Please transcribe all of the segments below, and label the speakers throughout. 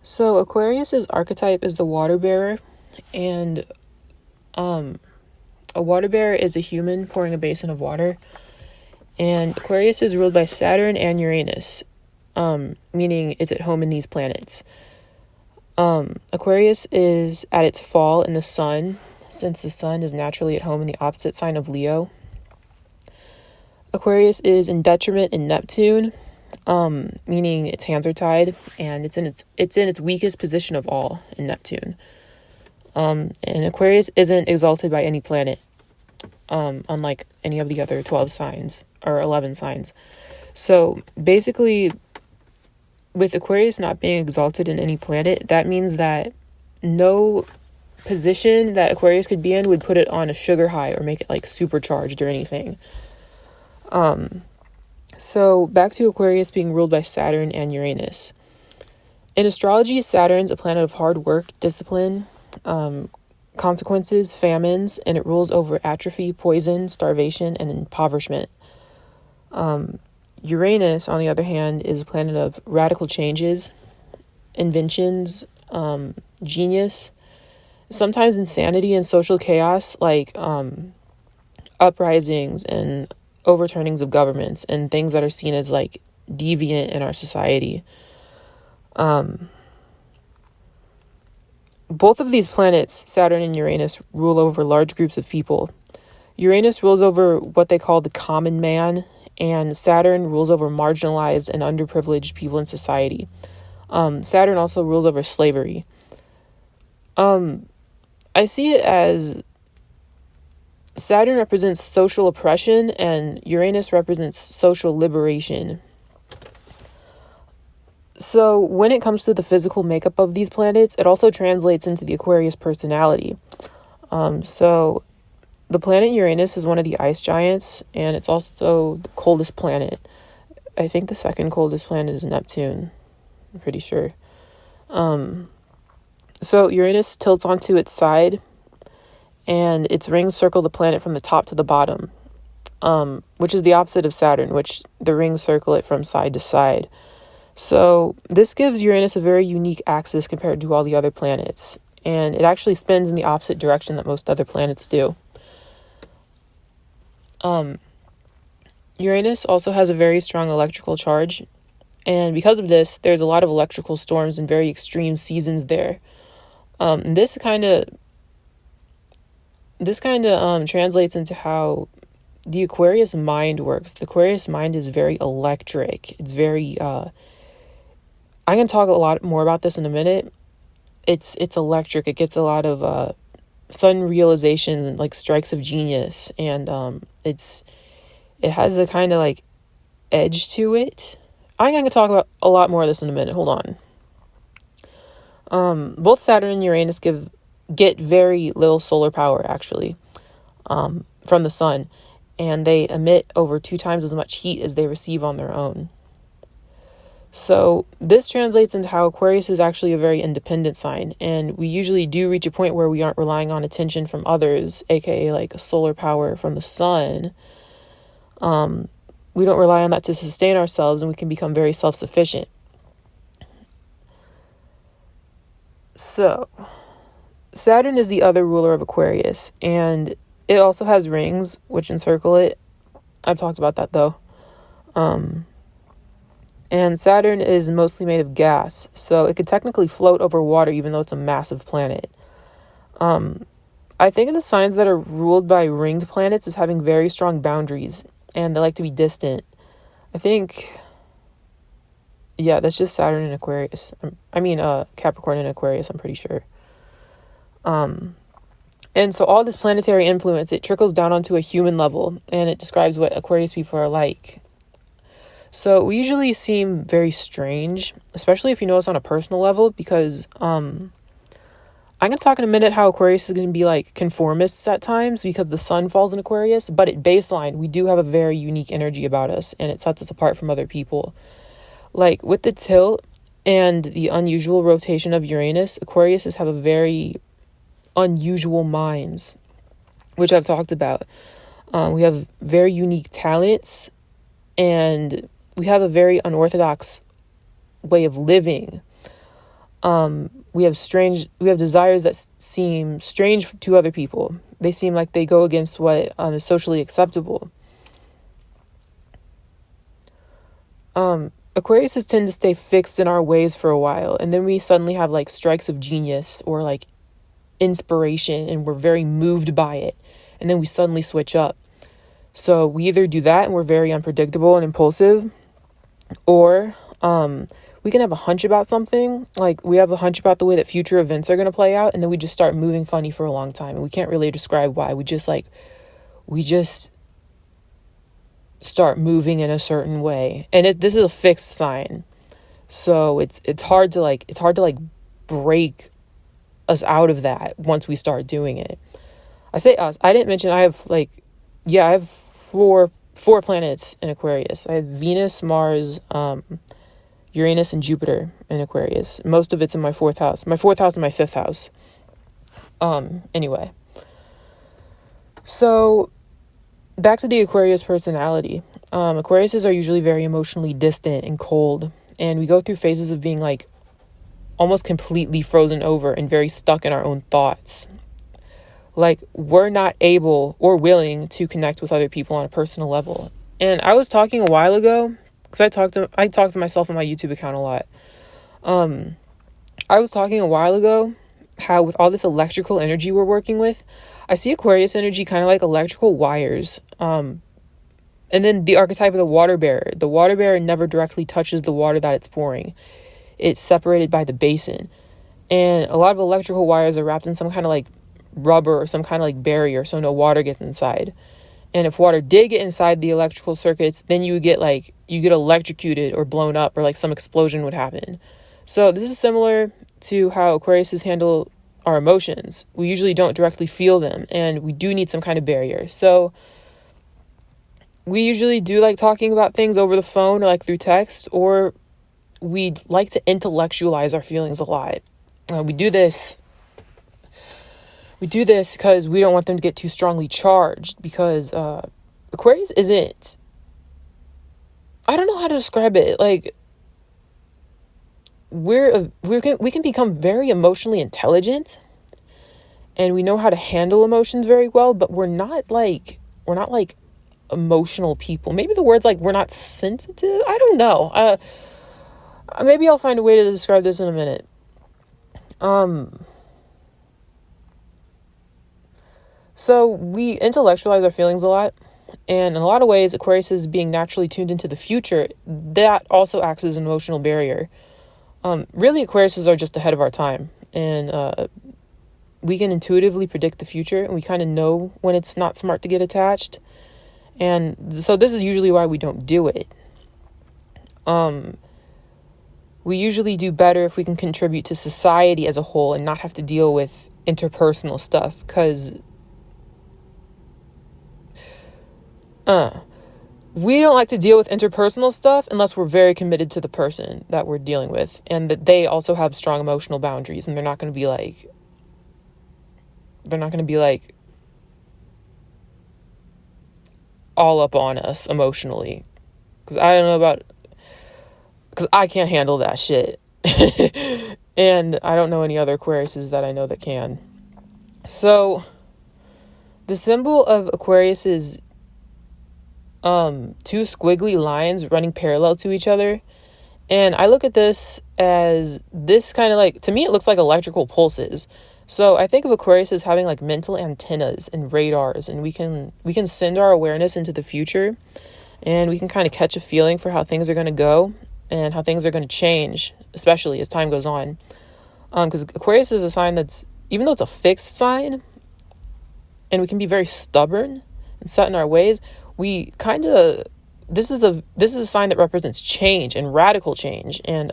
Speaker 1: So Aquarius's archetype is the water bearer, and a water bearer is a human pouring a basin of water. And Aquarius is ruled by Saturn and Uranus, meaning it's at home in these planets. Aquarius is at its fall in the sun, since the sun is naturally at home in the opposite sign of Leo. Aquarius is in detriment in Neptune, meaning its hands are tied, and it's in its weakest position of all in Neptune. And Aquarius isn't exalted by any planet, unlike any of the other 12 signs or 11 signs. So basically, with Aquarius not being exalted in any planet, that means that no position that Aquarius could be in would put it on a sugar high or make it like supercharged or anything. So back to Aquarius being ruled by Saturn and Uranus. In astrology, Saturn's a planet of hard work, discipline, consequences, famines, and it rules over atrophy, poison, starvation, and impoverishment. Uranus, on the other hand, is a planet of radical changes, inventions, genius, sometimes insanity and social chaos, like uprisings and overturnings of governments and things that are seen as like deviant in our society. Both of these planets, Saturn and Uranus, rule over large groups of people. Uranus rules over what they call the common man, and Saturn rules over marginalized and underprivileged people in society. Saturn also rules over slavery. I see it as Saturn represents social oppression and Uranus represents social liberation. So when it comes to the physical makeup of these planets, it also translates into the Aquarius personality. So the planet Uranus is one of the ice giants, and it's also the coldest planet. I think the second coldest planet is Neptune. I'm pretty sure. So Uranus tilts onto its side, and its rings circle the planet from the top to the bottom, which is the opposite of Saturn, which the rings circle it from side to side. So this gives Uranus a very unique axis compared to all the other planets, and it actually spins in the opposite direction that most other planets do. Uranus also has a very strong electrical charge, and because of this, there's a lot of electrical storms and very extreme seasons there. This kind of translates into how the Aquarius mind works. The Aquarius mind is very electric. It's very I'm going to talk a lot more about this in a minute. It's electric. It gets a lot of sudden realization and like strikes of genius, and it has a kind of like edge to it. I'm going to talk about a lot more of this in a minute. Hold on. Both Saturn and Uranus get very little solar power actually from the sun, and they emit over 2 times as much heat as they receive on their own. So this translates into how Aquarius is actually a very independent sign, and we usually do reach a point where we aren't relying on attention from others, aka like solar power from the sun. We don't rely on that to sustain ourselves, and we can become very self-sufficient. So Saturn is the other ruler of Aquarius, and it also has rings which encircle it. I've talked about that though. And Saturn is mostly made of gas, so it could technically float over water even though it's a massive planet. I think of the signs that are ruled by ringed planets as having very strong boundaries, and they like to be distant. I think, yeah, that's just Saturn and Aquarius. Capricorn and Aquarius, I'm pretty sure. And so all this planetary influence, it trickles down onto a human level, and it describes what Aquarius people are like. So we usually seem very strange, especially if you know us on a personal level, because I'm going to talk in a minute how Aquarius is going to be like conformists at times because the sun falls in Aquarius, but at baseline, we do have a very unique energy about us, and it sets us apart from other people. Like with the tilt and the unusual rotation of Uranus, Aquariuses have a very unusual minds, which I've talked about. We have very unique talents, and we have a very unorthodox way of living. We have desires that seem strange to other people. They seem like they go against what is socially acceptable. Aquariuses tend to stay fixed in our ways for a while, and then we suddenly have like strikes of genius or like inspiration, and we're very moved by it, and then we suddenly switch up. So we either do that and we're very unpredictable and impulsive, or we can have a hunch about something. Like we have a hunch about the way that future events are going to play out, and then we just start moving funny for a long time, and we can't really describe why. We just start moving in a certain way, and this is a fixed sign, so it's hard to break us out of that once we start doing it. I say us. I didn't mention I have four planets in Aquarius. I have Venus, Mars, Uranus, and Jupiter in Aquarius. Most of it's in my fourth house and my fifth house. Anyway, so back to the Aquarius personality. Aquariuses are usually very emotionally distant and cold, and we go through phases of being like almost completely frozen over and very stuck in our own thoughts. Like we're not able or willing to connect with other people on a personal level. And I was talking a while ago, because I talk to myself on my YouTube account a lot. I was talking a while ago how with all this electrical energy we're working with, I see Aquarius energy kind of like electrical wires. And then the archetype of the water bearer. The water bearer never directly touches the water that it's pouring. It's separated by the basin. And a lot of electrical wires are wrapped in some kind of like rubber or some kind of like barrier so no water gets inside. And if water did get inside the electrical circuits, then you get electrocuted or blown up, or like some explosion would happen. So this is similar to how Aquariuses handle our emotions. We usually don't directly feel them, and we do need some kind of barrier. So we usually do like talking about things over the phone or like through text, or we like to intellectualize our feelings a lot. We do this because we don't want them to get too strongly charged, because Aquarius isn't, I don't know how to describe it. Like we can become very emotionally intelligent, and we know how to handle emotions very well, but we're not like emotional people. Maybe the word's like we're not sensitive. I don't know. Maybe I'll find a way to describe this in a minute. So we intellectualize our feelings a lot, and in a lot of ways, Aquarius is being naturally tuned into the future. That also acts as an emotional barrier. Really, Aquariuses are just ahead of our time, and we can intuitively predict the future, and we kind of know when it's not smart to get attached. And so this is usually why we don't do it. We usually do better if we can contribute to society as a whole and not have to deal with interpersonal stuff, because we don't like to deal with interpersonal stuff unless we're very committed to the person that we're dealing with, and that they also have strong emotional boundaries, and they're not going to be like all up on us emotionally, because I can't handle that shit. And I don't know any other Aquariuses that I know that can. So the symbol of Aquarius is two squiggly lines running parallel to each other. And I look at this as this kind of like, to me, it looks like electrical pulses. So I think of Aquarius as having like mental antennas and radars, and we can send our awareness into the future, and we can kind of catch a feeling for how things are going to go and how things are going to change, especially as time goes on. Because Aquarius is a sign that's, even though it's a fixed sign, and we can be very stubborn and set in our ways, we kind of, this is a sign that represents change and radical change and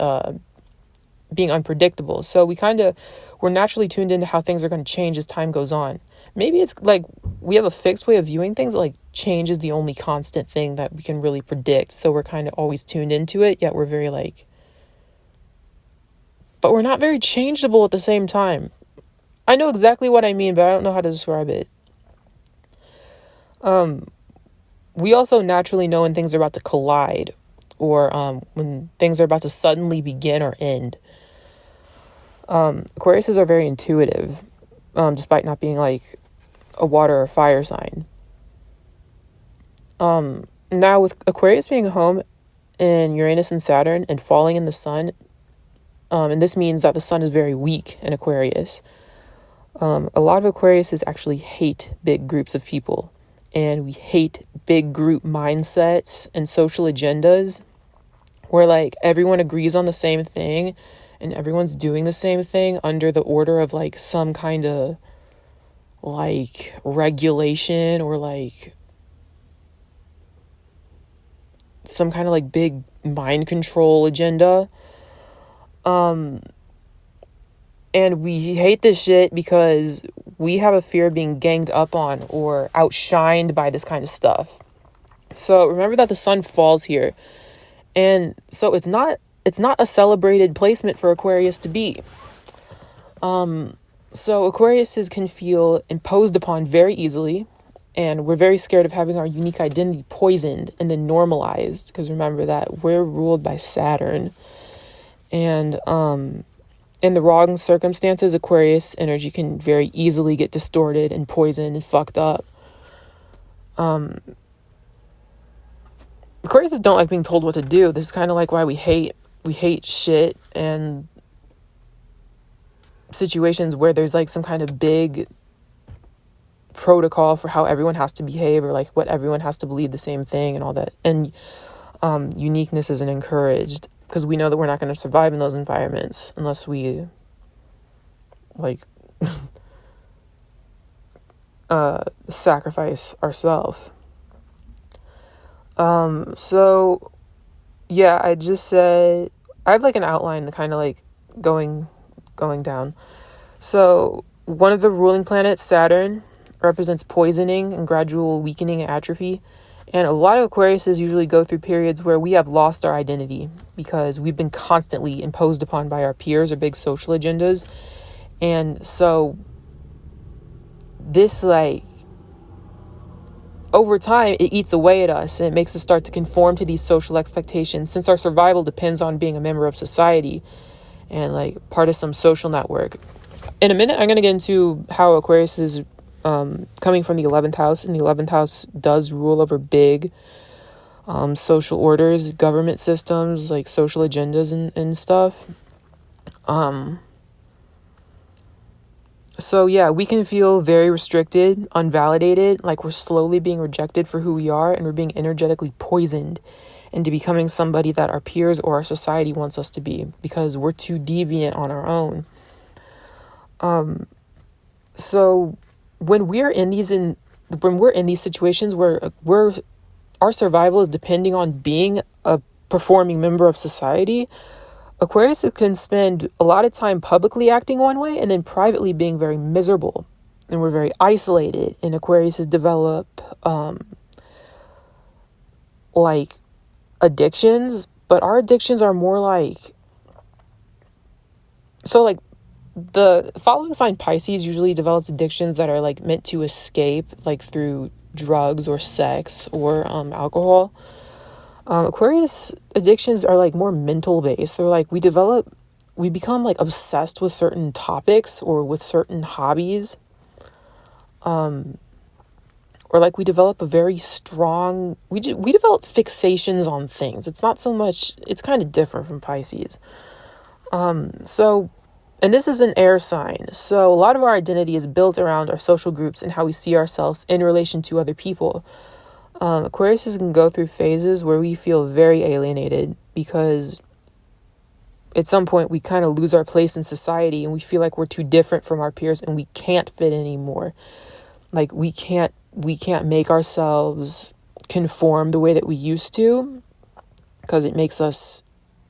Speaker 1: being unpredictable. So we're naturally tuned into how things are going to change as time goes on. Maybe it's like we have a fixed way of viewing things, like change is the only constant thing that we can really predict. So we're kind of always tuned into it, yet we're very but we're not very changeable at the same time. I know exactly what I mean, but I don't know how to describe it. We also naturally know when things are about to collide, or when things are about to suddenly begin or end. Aquariuses are very intuitive, despite not being like a water or fire sign. Now with Aquarius being home in Uranus and Saturn and falling in the sun, and this means that the sun is very weak in Aquarius. A lot of Aquariuses actually hate big groups of people, and we hate big group mindsets and social agendas where like everyone agrees on the same thing and everyone's doing the same thing under the order of like some kind of like regulation or like some kind of like big mind control agenda. And we hate this shit because we have a fear of being ganged up on or outshined by this kind of stuff. So remember that the sun falls here. And so it's not a celebrated placement for Aquarius to be. So Aquariuses can feel imposed upon very easily, and we're very scared of having our unique identity poisoned and then normalized, because remember that we're ruled by Saturn. And in the wrong circumstances, Aquarius energy can very easily get distorted and poisoned and fucked up. Aquariuses don't like being told what to do. This is kind of like why we hate shit and situations where there's like some kind of big protocol for how everyone has to behave or like what everyone has to believe the same thing and all that. And uniqueness isn't encouraged because we know that we're not going to survive in those environments unless we like sacrifice ourselves. So yeah, I just said I have like an outline that kind of like going down. So one of the ruling planets, Saturn, represents poisoning and gradual weakening and atrophy. And a lot of Aquariuses usually go through periods where we have lost our identity because we've been constantly imposed upon by our peers or big social agendas. And so this like over time, it eats away at us and it makes us start to conform to these social expectations since our survival depends on being a member of society and like part of some social network. In a minute, I'm going to get into how Aquarius is coming from the 11th house, and the 11th house does rule over big social orders, government systems, like social agendas and stuff. So yeah, we can feel very restricted, unvalidated, like we're slowly being rejected for who we are, and we're being energetically poisoned into becoming somebody that our peers or our society wants us to be because we're too deviant on our own. So when we're in these situations where our survival is depending on being a performing member of society, Aquarius can spend a lot of time publicly acting one way and then privately being very miserable, and we're very isolated. And Aquarius develop like addictions, but our addictions are more like the following sign Pisces usually develops addictions that are like meant to escape, like through drugs or sex or alcohol. Aquarius addictions are like more mental based. They're like we become like obsessed with certain topics or with certain hobbies. Or like we develop a very strong, we develop fixations on things. It's not so much, it's kind of different from Pisces. And this is an air sign. So a lot of our identity is built around our social groups and how we see ourselves in relation to other people. Aquariuses can go through phases where we feel very alienated because at some point we kind of lose our place in society and we feel like we're too different from our peers and we can't fit anymore. Like we can't make ourselves conform the way that we used to because it makes us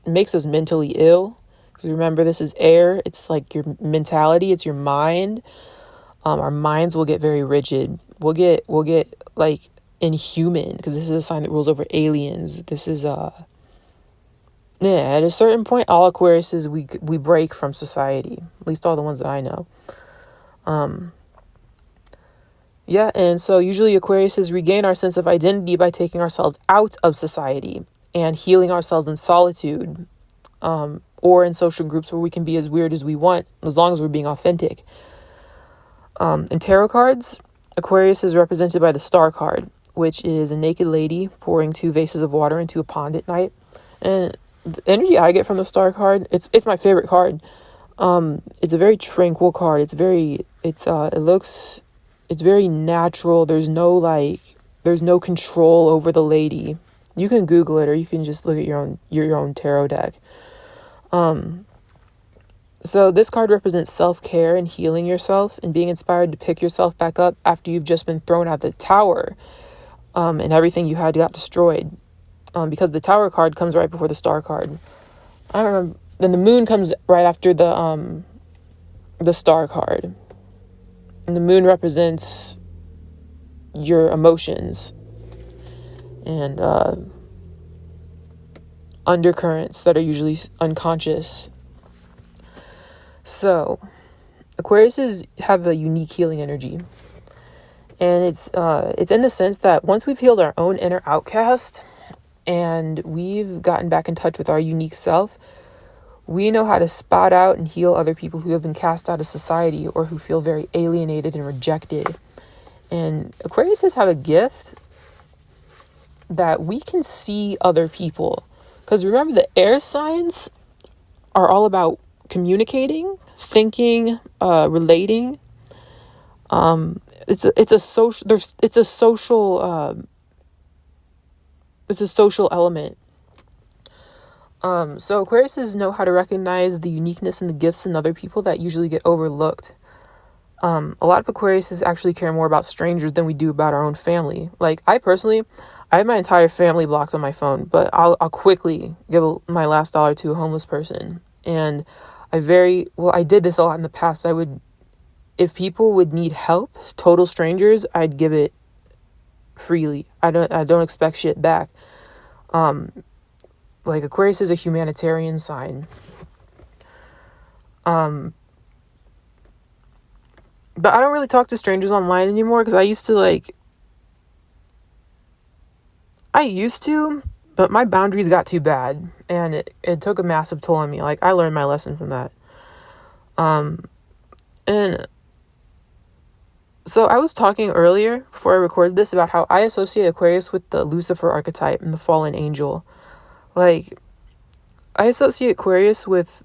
Speaker 1: mentally ill. Because remember, this is air. It's like your mentality. It's your mind. Our minds will get very rigid. We'll get like inhuman because this is a sign that rules over aliens. This is at a certain point, all Aquariuses we break from society. At least all the ones that I know. Yeah, and so usually Aquariuses regain our sense of identity by taking ourselves out of society and healing ourselves in solitude. or in social groups where we can be as weird as we want, as long as we're being authentic. In tarot cards, Aquarius is represented by the Star card, which is a naked lady pouring 2 vases of water into a pond at night. And the energy I get from the Star card, it's my favorite card. It's a very tranquil card. It's very natural. There's no control over the lady. You can Google it, or you can just look at your own tarot deck. So this card represents self-care and healing yourself and being inspired to pick yourself back up after you've just been thrown out the tower, and everything you had got destroyed. Because the Tower card comes right before the Star card. I don't remember. Then the Moon comes right after the Star card. And the Moon represents your emotions and undercurrents that are usually unconscious. So, Aquariuses have a unique healing energy. And it's in the sense that once we've healed our own inner outcast and we've gotten back in touch with our unique self, we know how to spot out and heal other people who have been cast out of society or who feel very alienated and rejected. And Aquariuses have a gift that we can see other people. Because remember, the air signs are all about communicating, thinking, relating. It's a social element. So Aquariuses know how to recognize the uniqueness and the gifts in other people that usually get overlooked. A lot of Aquariuses actually care more about strangers than we do about our own family. Like, I have my entire family blocked on my phone, but I'll quickly give my last dollar to a homeless person. And I did this a lot in the past. If people would need help, total strangers, I'd give it freely. I don't expect shit back. Like, Aquarius is a humanitarian sign. But I don't really talk to strangers online anymore because I used to, but my boundaries got too bad and it took a massive toll on me. Like, I learned my lesson from that. And so I was talking earlier before I recorded this about how I associate Aquarius with the Lucifer archetype and the fallen angel. Like, I associate Aquarius with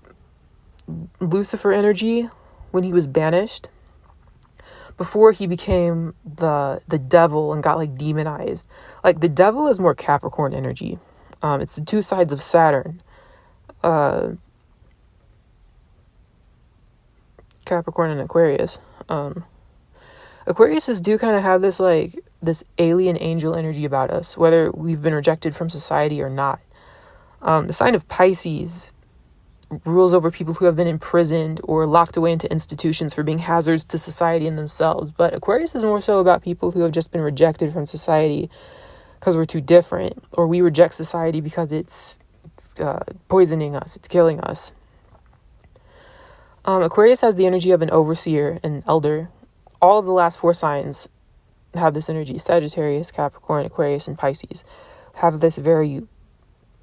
Speaker 1: Lucifer energy when he was banished, before he became the devil and got like demonized. Like, the devil is more Capricorn energy. It's the 2 sides of Saturn. Capricorn and Aquarius. Aquariuses do kind of have this alien angel energy about us, whether we've been rejected from society or not. The sign of Pisces rules over people who have been imprisoned or locked away into institutions for being hazards to society and themselves. But Aquarius is more so about people who have just been rejected from society because we're too different, or we reject society because it's poisoning us, it's killing us. Aquarius has the energy of an overseer, an elder. All of the last 4 signs have this energy. Sagittarius, Capricorn, Aquarius, and Pisces have this very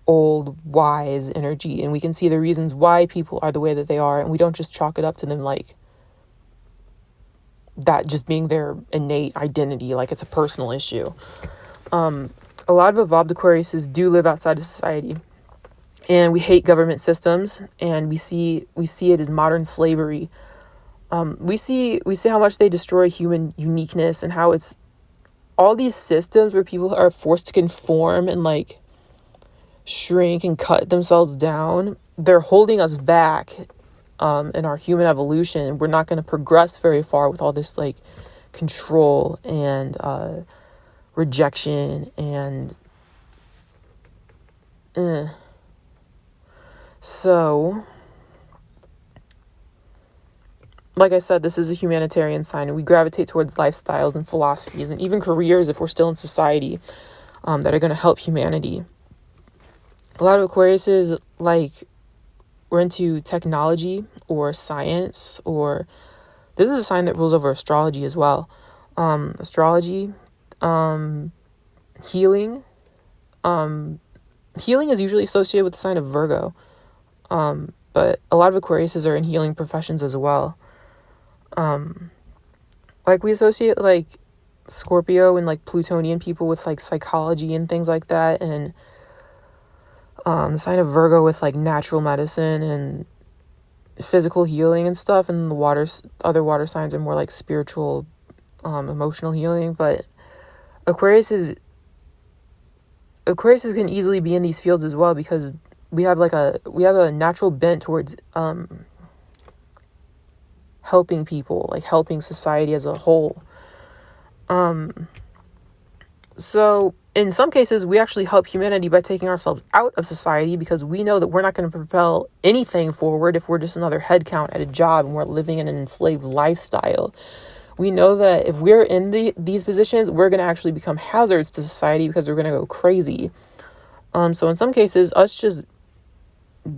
Speaker 1: old, wise energy, and we can see the reasons why people are the way that they are, and we don't just chalk it up to them like that just being their innate identity, like it's a personal issue. A lot of evolved Aquariuses do live outside of society, and we hate government systems, and we see it as modern slavery. We see how much they destroy human uniqueness, and how it's all these systems where people are forced to conform and like shrink and cut themselves down. They're holding us back in our human evolution. We're not going to progress very far with all this like control and rejection and so, like I said, this is a humanitarian sign, and we gravitate towards lifestyles and philosophies and even careers, if we're still in society, that are going to help humanity. A lot of Aquariuses, we're into technology or science, or this is a sign that rules over astrology as well. Astrology, healing. Healing is usually associated with the sign of Virgo. but a lot of Aquariuses are in healing professions as well. Like we associate like Scorpio and like Plutonian people with like psychology and things like that, and the sign of Virgo with like natural medicine and physical healing and stuff, and other water signs are more like spiritual, emotional healing. But Aquariuses can easily be in these fields as well, because we have a natural bent towards helping people, like helping society as a whole. So in some cases, we actually help humanity by taking ourselves out of society, because we know that we're not going to propel anything forward if we're just another head count at a job and we're living in an enslaved lifestyle. We know that if we're in these positions, we're going to actually become hazards to society, because we're going to go crazy. So in some cases, us just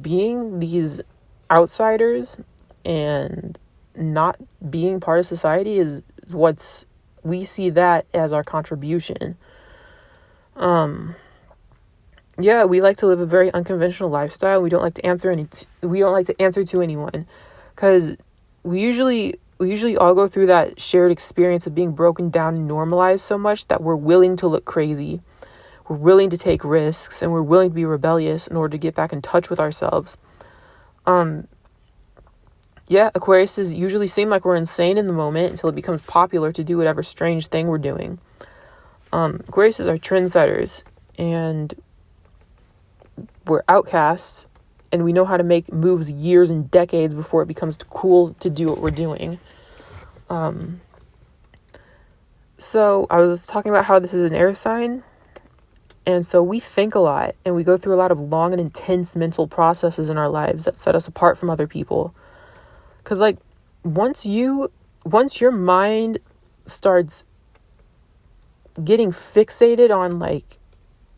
Speaker 1: being these outsiders and not being part of society is we see that as our contribution. Yeah, we like to live a very unconventional lifestyle. We don't like to answer to anyone, because we usually all go through that shared experience of being broken down and normalized so much that we're willing to look crazy. We're willing to take risks, and we're willing to be rebellious in order to get back in touch with ourselves. Yeah, Aquariuses usually seem like we're insane in the moment until it becomes popular to do whatever strange thing we're doing. Aquariuses are trendsetters, and we're outcasts, and we know how to make moves years and decades before it becomes cool to do what we're doing. So I was talking about how this is an air sign, and so we think a lot, and we go through a lot of long and intense mental processes in our lives that set us apart from other people. Because like once your mind starts getting fixated on, like,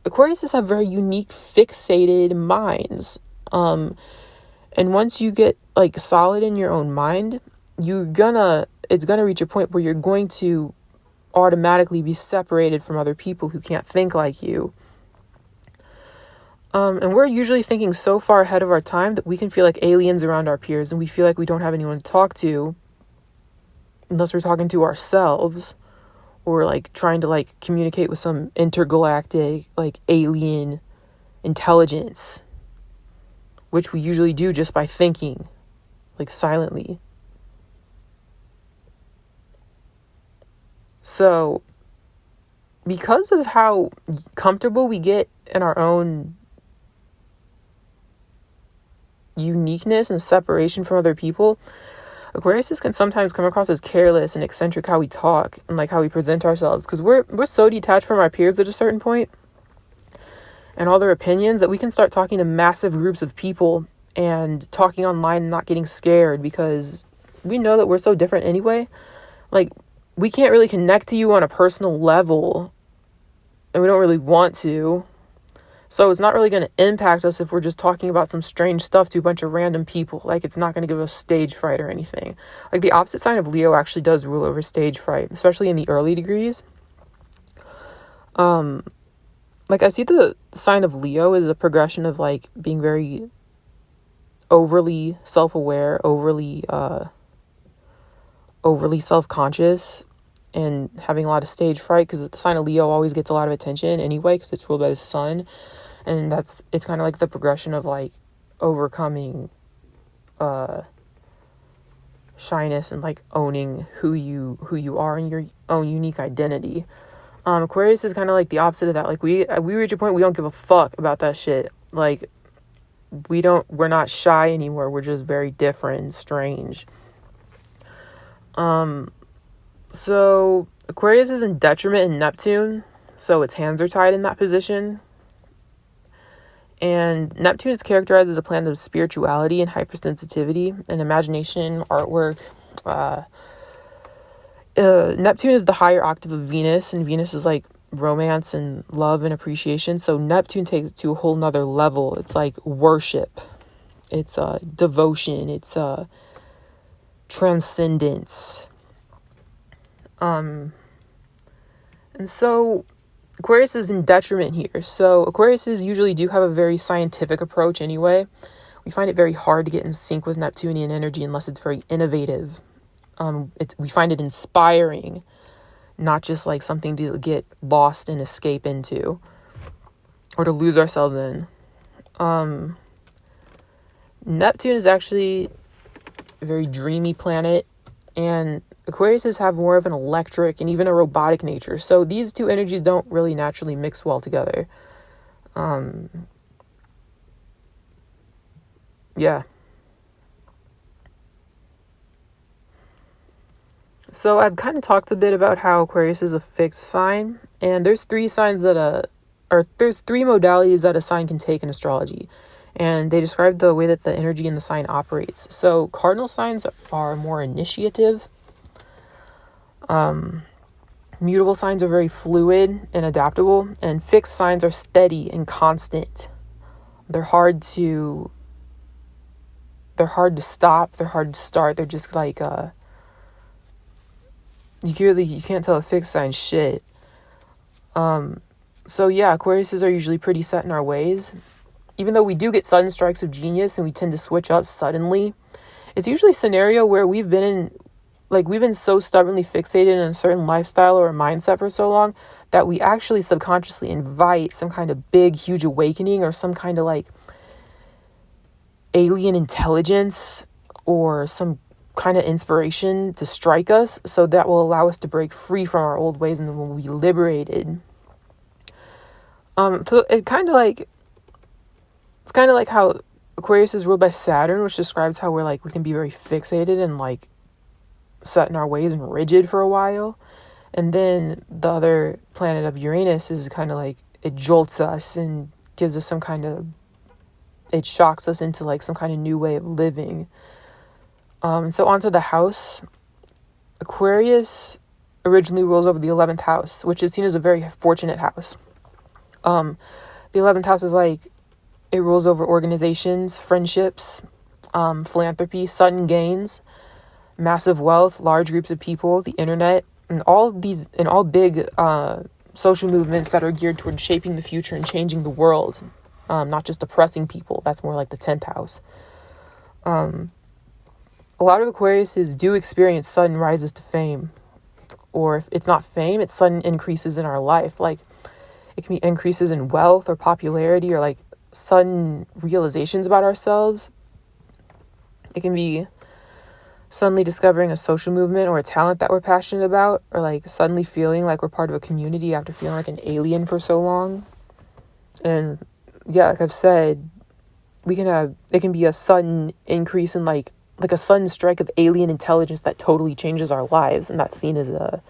Speaker 1: Aquariuses have very unique fixated minds. And once you get like solid in your own mind, it's gonna reach a point where you're going to automatically be separated from other people who can't think like you. And we're usually thinking so far ahead of our time that we can feel like aliens around our peers, and we feel like we don't have anyone to talk to unless we're talking to ourselves, or like trying to like communicate with some intergalactic like alien intelligence, which we usually do just by thinking, like silently. So because of how comfortable we get in our own uniqueness and separation from other people, Aquariuses can sometimes come across as careless and eccentric how we talk and like how we present ourselves, because we're so detached from our peers at a certain point and all their opinions that we can start talking to massive groups of people and talking online and not getting scared, because we know that we're so different anyway. Like, we can't really connect to you on a personal level, and we don't really want to. So it's not really going to impact us if we're just talking about some strange stuff to a bunch of random people. Like, it's not going to give us stage fright or anything. Like, the opposite sign of Leo actually does rule over stage fright, especially in the early degrees. Like, I see the sign of Leo as a progression of like being very overly self-aware, overly self-conscious, and having a lot of stage fright, because the sign of Leo always gets a lot of attention anyway, because it's ruled by the sun. And it's kind of like the progression of like overcoming shyness and like owning who you are and your own unique identity. Aquarius is kind of like the opposite of that. Like, we reach a point we don't give a fuck about that shit. Like, we're not shy anymore. We're just very different and strange. So Aquarius is in detriment in Neptune, so its hands are tied in that position. And Neptune is characterized as a planet of spirituality and hypersensitivity and imagination, artwork. Neptune is the higher octave of Venus, and Venus is like romance and love and appreciation. So Neptune takes it to a whole nother level. It's like worship. It's devotion. It's transcendence. And so Aquarius is in detriment here. So Aquariuses usually do have a very scientific approach anyway. we find it very hard to get in sync with Neptunian energy unless it's very innovative. We find it inspiring, not just like something to get lost and escape into or to lose ourselves in. Neptune is actually a very dreamy planet, and Aquariuses have more of an electric and even a robotic nature. So these two energies don't really naturally mix well together. Yeah. So I've kind of talked a bit about how Aquarius is a fixed sign, and there's three signs that there's three modalities that a sign can take in astrology, and they describe the way that the energy in the sign operates. So cardinal signs are more initiative. Mutable signs are very fluid and adaptable, and fixed signs are steady and constant. They're hard to stop. They're hard to start. They're just like you can't tell a fixed sign shit. So yeah, Aquariuses are usually pretty set in our ways. Even though we do get sudden strikes of genius and we tend to switch up suddenly, it's usually a scenario where we've been so stubbornly fixated in a certain lifestyle or a mindset for so long that we actually subconsciously invite some kind of big, huge awakening or some kind of like alien intelligence or some kind of inspiration to strike us, so that will allow us to break free from our old ways and then we'll be liberated. So it's kind of like how Aquarius is ruled by Saturn, which describes how we can be very fixated and like set in our ways and rigid for a while. And then the other planet of Uranus is kind of like it jolts us and gives us it shocks us into like some kind of new way of living. So onto the house. Aquarius originally rules over the 11th house, which is seen as a very fortunate house. The 11th house is it rules over organizations, friendships, philanthropy, sudden gains, massive wealth, large groups of people, the internet, and all big social movements that are geared toward shaping the future and changing the world, not just oppressing people. That's more like the 10th house. A lot of Aquariuses do experience sudden rises to fame, or if it's not fame, it's sudden increases in our life. Like it can be increases in wealth or popularity or like sudden realizations about ourselves. It can be suddenly discovering a social movement or a talent that we're passionate about, or like suddenly feeling like we're part of a community after feeling like an alien for so long. And yeah, like I've said, it can be a sudden increase in like a sudden strike of alien intelligence that totally changes our lives, and that's seen as a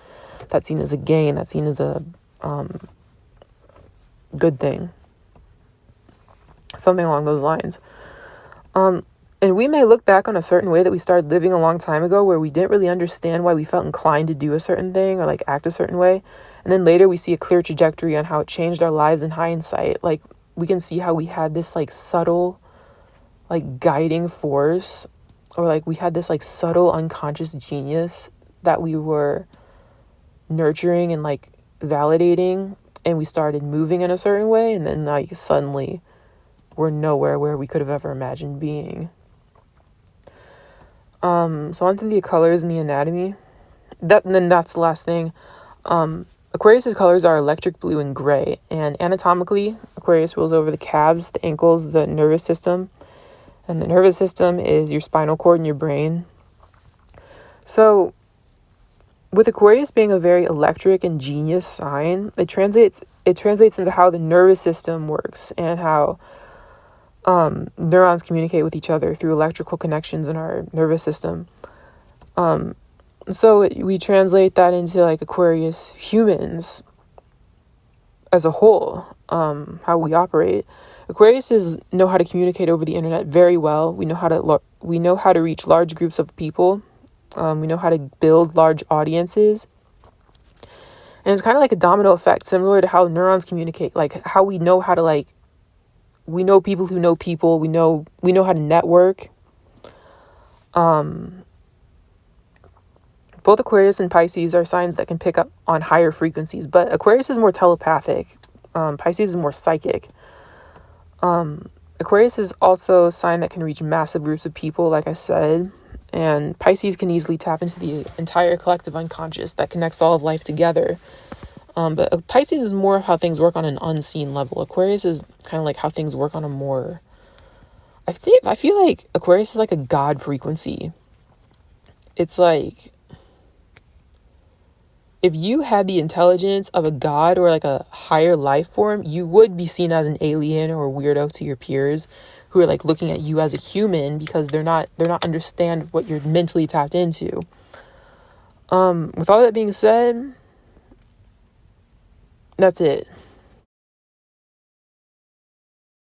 Speaker 1: gain, that's seen as a good thing, something along those lines. And we may look back on a certain way that we started living a long time ago where we didn't really understand why we felt inclined to do a certain thing or like act a certain way, and then later we see a clear trajectory on how it changed our lives in hindsight. Like we can see how we had this like subtle like guiding force, or like we had this like subtle unconscious genius that we were nurturing and like validating, and we started moving in a certain way, and then like suddenly we're nowhere where we could have ever imagined being. So onto the colors and the anatomy. That's the last thing. Aquarius's colors are electric blue and gray, and anatomically Aquarius rules over the calves, the ankles, the nervous system. And the nervous system is your spinal cord and your brain. So with Aquarius being a very electric and genius sign, it translates into how the nervous system works and how neurons communicate with each other through electrical connections in our nervous system. So we translate that into like Aquarius humans as a whole, how we operate. Aquariuses know how to communicate over the internet very well. We know how to reach large groups of people. We know how to build large audiences. And it's kind of like a domino effect, similar to how neurons communicate, like how we know how to we know people who know people. We know how to network. Both Aquarius and Pisces are signs that can pick up on higher frequencies, but Aquarius is more telepathic. Pisces is more psychic. Aquarius is also a sign that can reach massive groups of people, like I said. And Pisces can easily tap into the entire collective unconscious that connects all of life together. But Pisces is more how things work on an unseen level. Aquarius is kind of like how things work on a more... I feel like Aquarius is like a God frequency. It's like... if you had the intelligence of a god or like a higher life form, you would be seen as an alien or a weirdo to your peers who are like looking at you as a human because they're not understand what you're mentally tapped into. With all that being said, that's it.